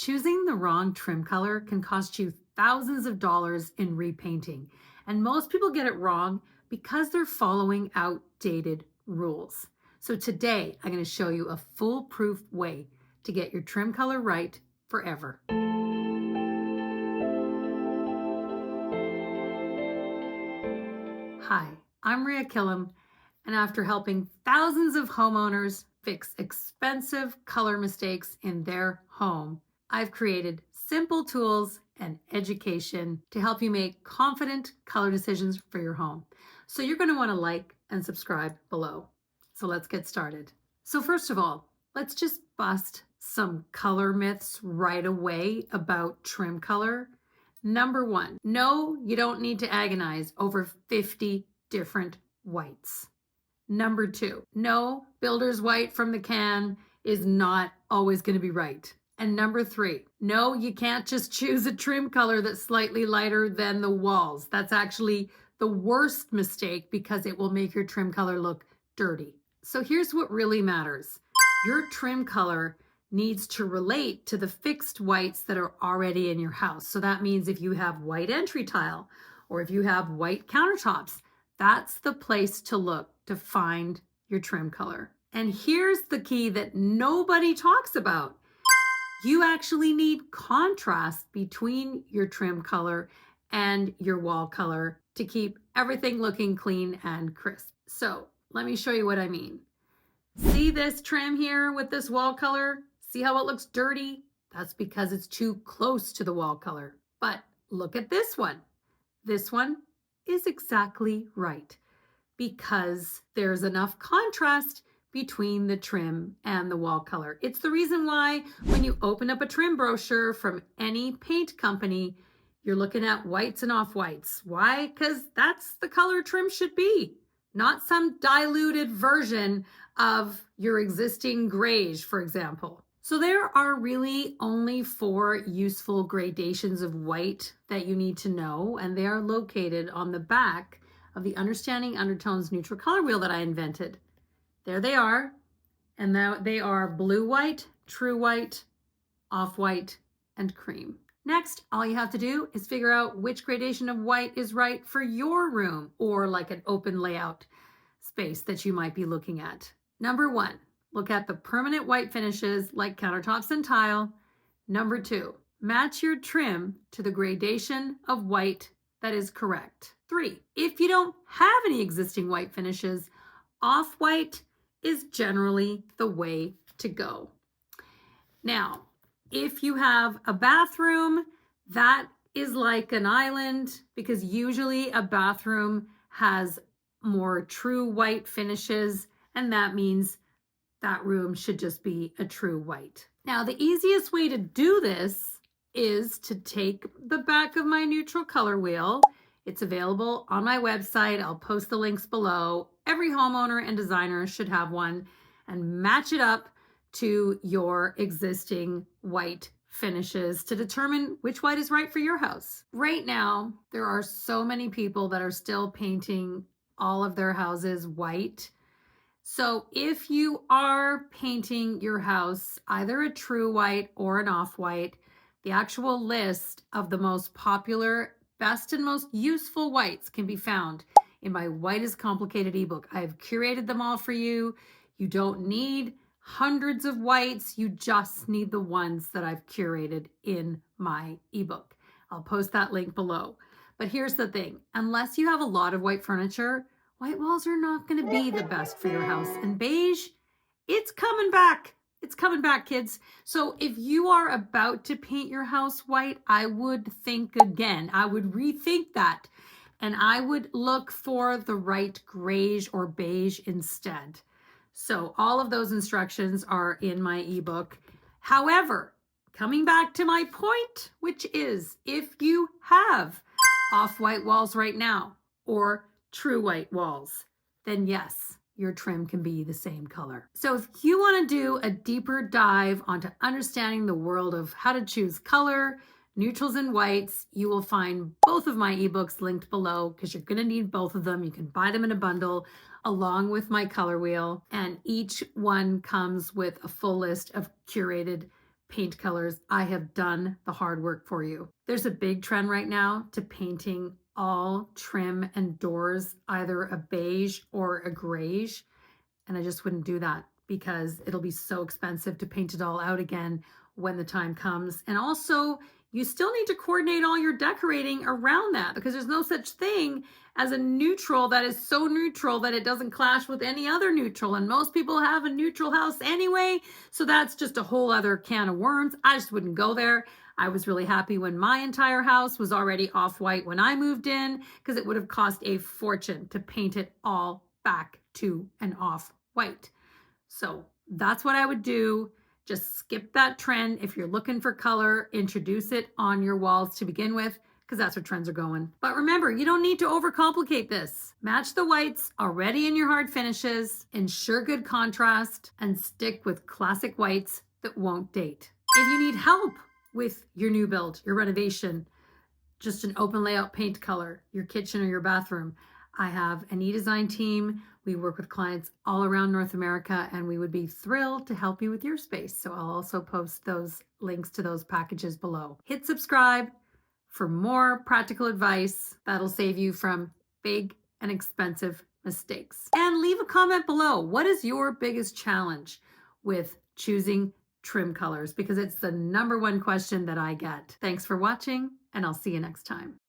Choosing the wrong trim color can cost you thousands of dollars in repainting, and most people get it wrong because they're following outdated rules. So today, I'm going to show you a foolproof way to get your trim color right forever. Hi, I'm Killam, and after helping thousands of homeowners fix expensive color mistakes in their home, I've created simple tools and education to help you make confident color decisions for your home. So you're going to want to like and subscribe below. So let's get started. So first of all, let's just bust some color myths right away about trim color. Number one, no, you don't need to agonize over 50 different whites. Number two, no, builder's white from the can is not always going to be right. And number three, no, you can't just choose a trim color that's slightly lighter than the walls. That's actually the worst mistake because it will make your trim color look dirty. So here's what really matters. Your trim color needs to relate to the fixed whites that are already in your house. So that means if you have white entry tile or if you have white countertops, that's the place to look to find your trim color. And here's the key that nobody talks about. You actually need contrast between your trim color and your wall color to keep everything looking clean and crisp. So let me show you what I mean. See this trim here with this wall color? See how it looks dirty? That's because it's too close to the wall color. But look at this one. This one is exactly right because there's enough contrast between the trim and the wall color. It's the reason why when you open up a trim brochure from any paint company, you're looking at whites and off-whites. Why? Because that's the color trim should be, not some diluted version of your existing grays, for example. So there are really only 4 useful gradations of white that you need to know, and they are located on the back of the Understanding Undertones neutral color wheel that I invented. There they are, and now they are blue white, true white, off-white, and cream. Next, all you have to do is figure out which gradation of white is right for your room or like an open layout space that you might be looking at. Number 1, look at the permanent white finishes like countertops and tile. Number 2, match your trim to the gradation of white that is correct. 3, if you don't have any existing white finishes, off-white is generally the way to go. Now, if you have a bathroom, that is like an island because usually a bathroom has more true white finishes, and that means that room should just be a true white. Now, the easiest way to do this is to take the back of my neutral color wheel. It's available on my website. I'll post the links below. Every homeowner and designer should have one, and match it up to your existing white finishes to determine which white is right for your house. Right now, there are so many people that are still painting all of their houses white. So if you are painting your house either a true white or an off-white, the actual list of the most popular, best and most useful whites can be found in my White is Complicated ebook. I have curated them all for you. You don't need hundreds of whites. You just need the ones that I've curated in my ebook. I'll post that link below. But here's the thing, unless you have a lot of white furniture, white walls are not going to be the best for your house. And beige, it's coming back. It's coming back, kids. So if you are about to paint your house white, I would think again. I would rethink that. And I would look for the right grayish or beige instead. So all of those instructions are in my ebook. However, coming back to my point, which is if you have off-white walls right now or true white walls, then yes, your trim can be the same color. So if you want to do a deeper dive onto understanding the world of how to choose color, neutrals and whites, you will find both of my ebooks linked below because you're going to need both of them. You can buy them in a bundle along with my color wheel, and each one comes with a full list of curated paint colors, I have done the hard work for you. There's a big trend right now to painting all trim and doors either a beige or a grayish, and I just wouldn't do that because it'll be so expensive to paint it all out again when the time comes. And also, you still need to coordinate all your decorating around that because there's no such thing as a neutral that is so neutral that it doesn't clash with any other neutral. And most people have a neutral house anyway. So that's just a whole other can of worms. I just wouldn't go there. I was really happy when my entire house was already off-white when I moved in because it would have cost a fortune to paint it all back to an off-white. So that's what I would do. Just skip that trend. If you're looking for color, introduce it on your walls to begin with, because that's where trends are going. But remember, you don't need to overcomplicate this. Match the whites already in your hard finishes, ensure good contrast, and stick with classic whites that won't date. If you need help with your new build, your renovation, just an open layout paint color, your kitchen or your bathroom, I have an e-design team. We work with clients all around North America, and we would be thrilled to help you with your space. So I'll also post those links to those packages below. Hit subscribe for more practical advice that'll save you from big and expensive mistakes. And leave a comment below. What is your biggest challenge with choosing trim colors? Because it's the #1 question that I get. Thanks for watching, and I'll see you next time.